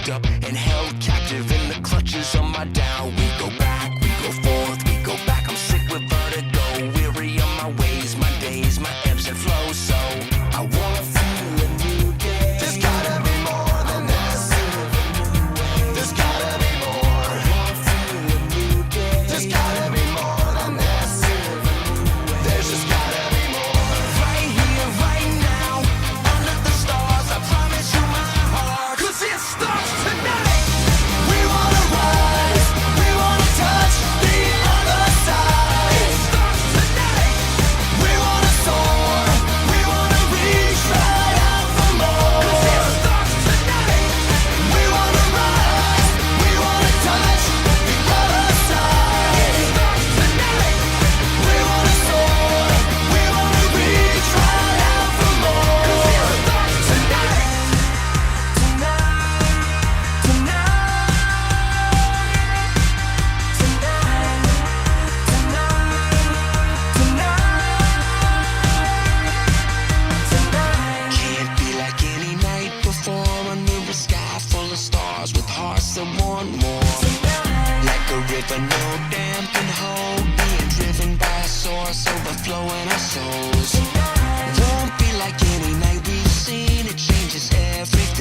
locked up and held captive in the clutches of my doubt. We go back, we go forth, we go back. I'm sick with vertigo, weary of my ways, my days, my ebbs and flows. So I wanna feel a new day. There's gotta be more than this. There's gotta be more. I wanna feel a new day. There's gotta be more than this. There's just gotta be more. Right here, right now, under the stars, I promise you my heart. 'Cause it starts tonight. We wanna rise, we wanna touch the other side. It starts tonight. We wanna soar, we wanna reach right out for more. 'Cause it starts tonight. We wanna rise, we wanna touch the other side. It starts tonight. We wanna soar, we wanna reach right out for more. 'Cause it starts tonight. Can't be like any night before, under a sky full of stars with hearts that want more. Like a river no dam can hold, being driven by a source overflowing our souls. Won't be like any night we've seen, it changes everything.